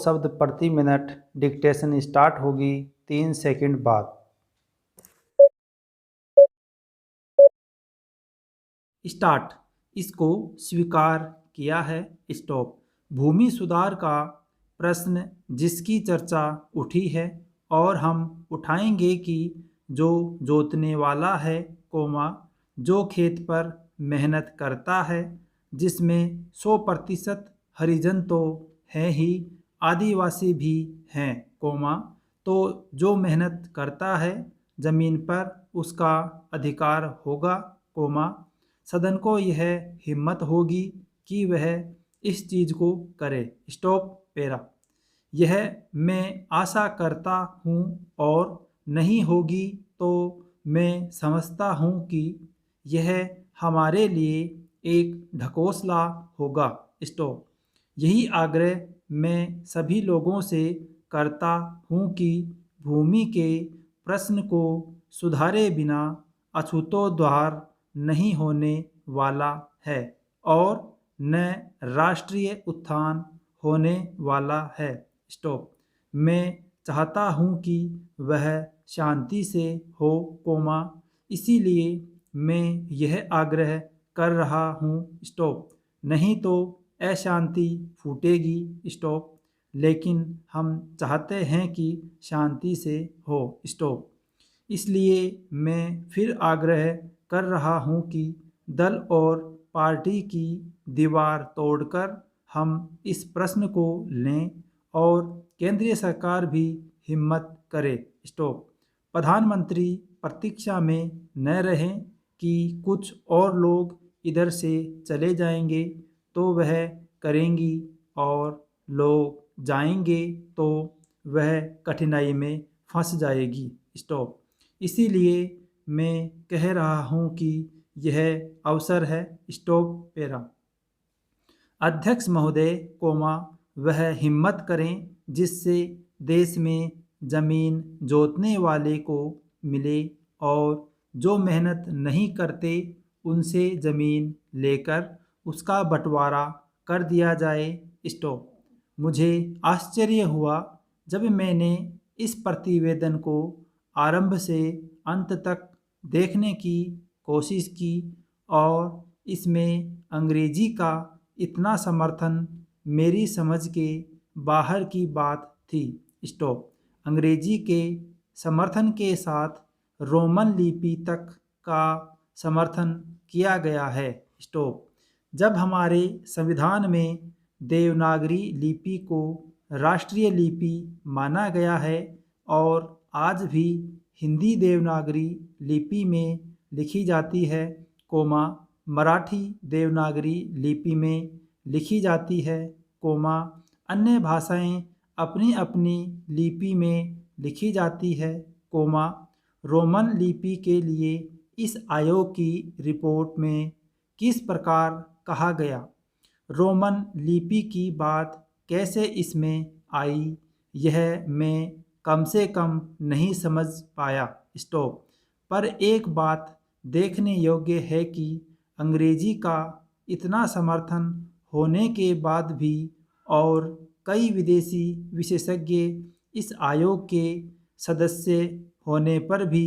शब्द प्रति minute. Dictation start होगी 3 सेकंड बाद। स्टार्ट। इसको स्वीकार किया है। स्टॉप। भूमि सुधार का प्रश्न जिसकी चर्चा उठी है और हम उठाएंगे कि जो जोतने वाला है, जो खेत पर मेहनत करता है, जिसमें 100% हरिजन तो है ही, आदिवासी भी हैं, तो जो मेहनत करता है जमीन पर उसका अधिकार होगा, सदन को यह हिम्मत होगी कि वह इस चीज़ को करे। स्टॉप पेरा। यह मैं आशा करता हूँ और नहीं होगी तो मैं समझता हूँ कि यह हमारे लिए एक ढकोसला होगा। स्टॉप। यही आग्रह मैं सभी लोगों से करता हूँ कि भूमि के प्रश्न को सुधारे बिना अछूतोद्धार नहीं होने वाला है और न राष्ट्रीय उत्थान होने वाला है। स्टॉप। मैं चाहता हूँ कि वह शांति से हो, इसीलिए मैं यह आग्रह कर रहा हूँ। स्टॉप। नहीं तो अशांति फूटेगी। स्टॉप। लेकिन हम चाहते हैं कि शांति से हो। स्टॉप। इसलिए मैं फिर आग्रह कर रहा हूँ कि दल और पार्टी की दीवार तोड़कर हम इस प्रश्न को लें और केंद्रीय सरकार भी हिम्मत करे। स्टॉप। प्रधानमंत्री प्रतीक्षा में न रहें कि कुछ और लोग इधर से चले जाएंगे तो वह करेंगी और लोग जाएंगे तो वह कठिनाई में फंस जाएगी। स्टॉप। इसीलिए मैं कह रहा हूँ कि यह अवसर है। स्टॉप पेरा। अध्यक्ष महोदय, वह हिम्मत करें जिससे देश में जमीन जोतने वाले को मिले और जो मेहनत नहीं करते उनसे जमीन लेकर उसका बंटवारा कर दिया जाए। स्टॉप। मुझे आश्चर्य हुआ जब मैंने इस प्रतिवेदन को आरंभ से अंत तक देखने की कोशिश की और इसमें अंग्रेजी का इतना समर्थन मेरी समझ के बाहर की बात थी। स्टॉप। अंग्रेजी के समर्थन के साथ रोमन लिपि तक का समर्थन किया गया है। स्टॉप। जब हमारे संविधान में देवनागरी लिपि को राष्ट्रीय लिपि माना गया है और आज भी हिंदी देवनागरी लिपि में लिखी जाती है, मराठी देवनागरी लिपि में लिखी जाती है, अन्य भाषाएं अपनी अपनी लिपि में लिखी जाती है, रोमन लिपि के लिए इस आयोग की रिपोर्ट में किस प्रकार कहा गया, रोमन लिपि की बात कैसे इसमें आई, यह मैं कम से कम नहीं समझ पाया। स्टॉप। पर एक बात देखने योग्य है कि अंग्रेजी का इतना समर्थन होने के बाद भी और कई विदेशी विशेषज्ञ इस आयोग के सदस्य होने पर भी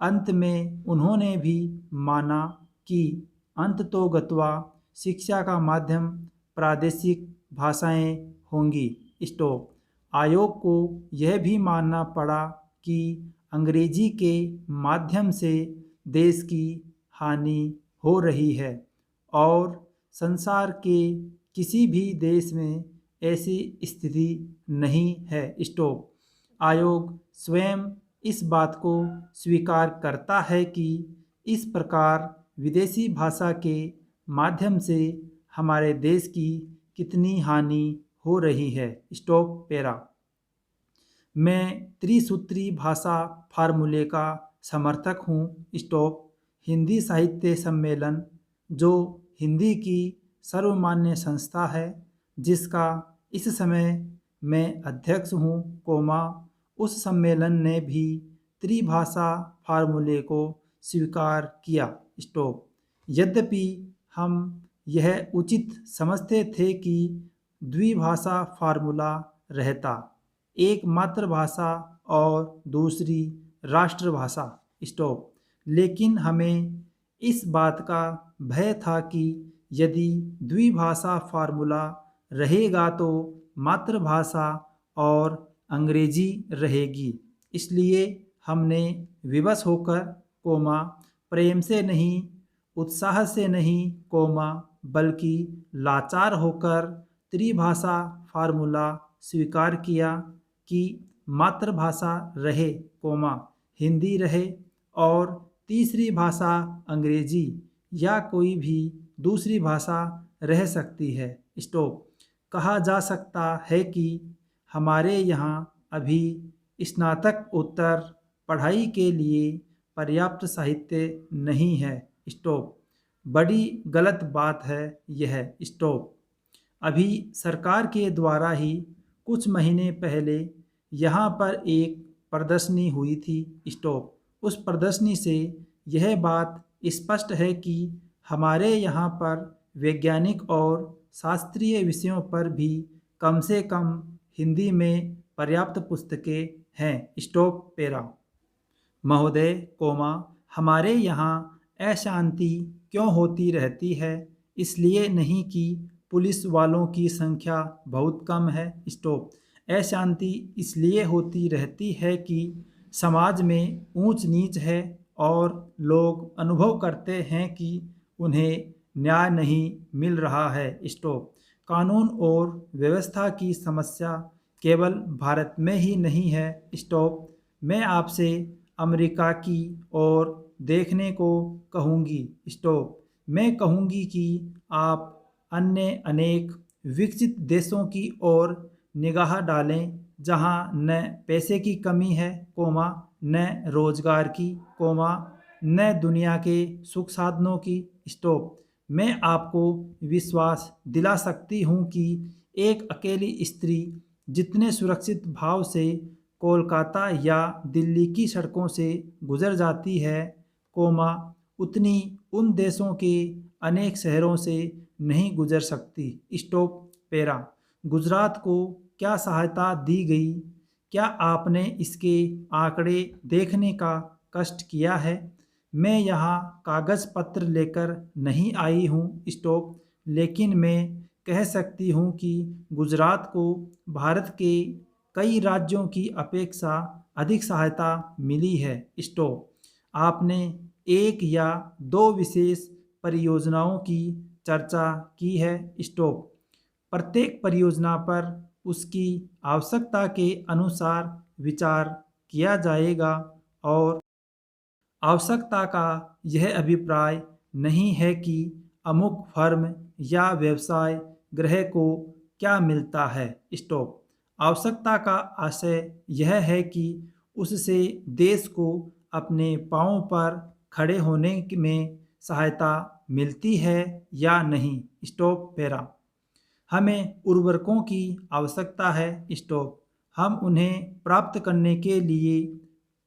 अंत में उन्होंने भी माना कि अंततोगत्वा शिक्षा का माध्यम प्रादेशिक भाषाएं होंगी। स्टॉप। आयोग को यह भी मानना पड़ा कि अंग्रेजी के माध्यम से देश की हानि हो रही है और संसार के किसी भी देश में ऐसी स्थिति नहीं है। स्टॉप। आयोग स्वयं इस बात को स्वीकार करता है कि इस प्रकार विदेशी भाषा के माध्यम से हमारे देश की कितनी हानि हो रही है। स्टॉप पेरा। मैं त्रिसूत्री भाषा फार्मूले का समर्थक हूँ। स्टॉप। हिंदी साहित्य सम्मेलन, जो हिंदी की सर्वमान्य संस्था है जिसका इस समय मैं अध्यक्ष हूँ, उस सम्मेलन ने भी त्रिभाषा फार्मूले को स्वीकार किया। स्टॉप। यद्यपि हम यह उचित समझते थे कि द्विभाषा फार्मूला रहता, एक मातृभाषा और दूसरी राष्ट्रभाषा। स्टॉप। लेकिन हमें इस बात का भय था कि यदि द्विभाषा फार्मूला रहेगा तो मातृभाषा और अंग्रेजी रहेगी। इसलिए हमने विवश होकर, प्रेम से नहीं, उत्साह से नहीं, बल्कि लाचार होकर त्रिभाषा फार्मूला स्वीकार किया कि मातृभाषा रहे, हिंदी रहे और तीसरी भाषा अंग्रेजी या कोई भी दूसरी भाषा रह सकती है। स्टॉप। कहा जा सकता है कि हमारे यहाँ अभी स्नातक उत्तर पढ़ाई के लिए पर्याप्त साहित्य नहीं है। स्टॉप। बड़ी गलत बात है यह। स्टॉप। अभी सरकार के द्वारा ही कुछ महीने पहले यहाँ पर एक प्रदर्शनी हुई थी। स्टॉप। उस प्रदर्शनी से यह बात स्पष्ट है कि हमारे यहाँ पर वैज्ञानिक और शास्त्रीय विषयों पर भी कम से कम हिंदी में पर्याप्त पुस्तकें हैं। Stop para. महोदय, हमारे यहाँ अशांति क्यों होती रहती है? इसलिए नहीं कि पुलिस वालों की संख्या बहुत कम है। स्टॉप। अशांति इसलिए होती रहती है कि समाज में ऊंच नीच है और लोग अनुभव करते हैं कि उन्हें न्याय नहीं मिल रहा है। स्टॉप। कानून और व्यवस्था की समस्या केवल भारत में ही नहीं है। स्टॉप। मैं आपसे अमेरिका की ओर देखने को कहूँगी। स्टॉप। मैं कहूँगी कि आप अन्य अनेक विकसित देशों की ओर निगाह डालें जहां न पैसे की कमी है, न रोजगार की, न दुनिया के सुख साधनों की। स्टॉप। मैं आपको विश्वास दिला सकती हूं कि एक अकेली स्त्री जितने सुरक्षित भाव से कोलकाता या दिल्ली की सड़कों से गुजर जाती है, उतनी उन देशों के अनेक शहरों से नहीं गुजर सकती। Stop para. गुजरात को क्या सहायता दी गई? क्या आपने इसके आंकड़े देखने का कष्ट किया है? मैं यहाँ कागज़ पत्र लेकर नहीं आई हूँ। स्टॉप। लेकिन मैं कह सकती हूँ कि गुजरात को भारत के कई राज्यों की अपेक्षा अधिक सहायता मिली है। स्टॉप। आपने एक या दो विशेष परियोजनाओं की चर्चा की है। स्टॉप। प्रत्येक परियोजना पर उसकी आवश्यकता के अनुसार विचार किया जाएगा और आवश्यकता का यह अभिप्राय नहीं है कि अमुक फर्म या व्यवसाय गृह को क्या मिलता है। स्टॉप। आवश्यकता का आशय यह है कि उससे देश को अपने पांवों पर खड़े होने में सहायता मिलती है या नहीं। Stop para. हमें उर्वरकों की आवश्यकता है। स्टॉप। हम उन्हें प्राप्त करने के लिए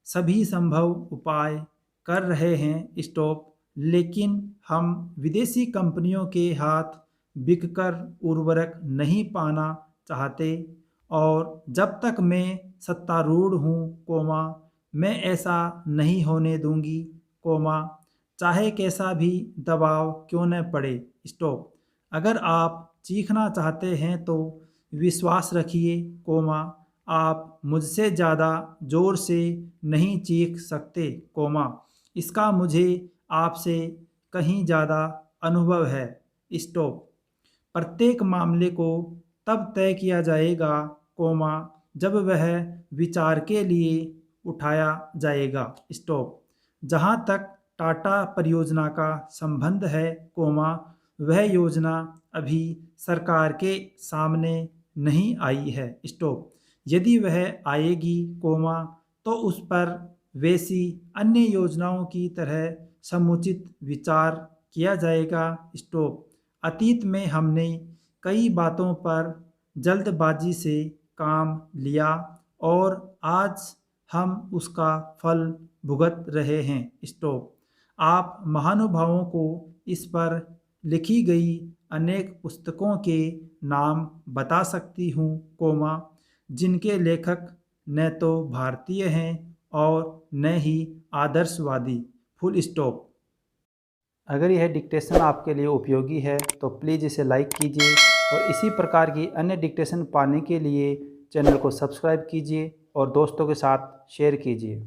सभी संभव उपाय कर रहे हैं। स्टॉप। लेकिन हम विदेशी कंपनियों के हाथ बिककर उर्वरक नहीं पाना चाहते और जब तक मैं सत्तारूढ़ हूँ, मैं ऐसा नहीं होने दूंगी, चाहे कैसा भी दबाव क्यों न पड़े। स्टॉप। अगर आप चीखना चाहते हैं तो विश्वास रखिए, आप मुझसे ज़्यादा ज़ोर से नहीं चीख सकते, इसका मुझे आपसे कहीं ज़्यादा अनुभव है। स्टॉप। प्रत्येक मामले को तब तय किया जाएगा, जब वह विचार के लिए उठाया जाएगा। स्टॉप। जहाँ तक टाटा परियोजना का संबंध है, वह योजना अभी सरकार के सामने नहीं आई है। स्टॉप। यदि वह आएगी, तो उस पर वैसी अन्य योजनाओं की तरह समुचित विचार किया जाएगा। स्टॉप। अतीत में हमने कई बातों पर जल्दबाजी से काम लिया और आज हम उसका फल भुगत रहे हैं। स्टॉप। आप महानुभावों को इस पर लिखी गई अनेक पुस्तकों के नाम बता सकती हूँ, जिनके लेखक न तो भारतीय हैं और न ही आदर्शवादी। Full stop. अगर यह डिक्टेशन आपके लिए उपयोगी है तो प्लीज़ इसे लाइक कीजिए और इसी प्रकार की अन्य डिक्टेशन पाने के लिए चैनल को सब्सक्राइब कीजिए और दोस्तों के साथ शेयर कीजिए।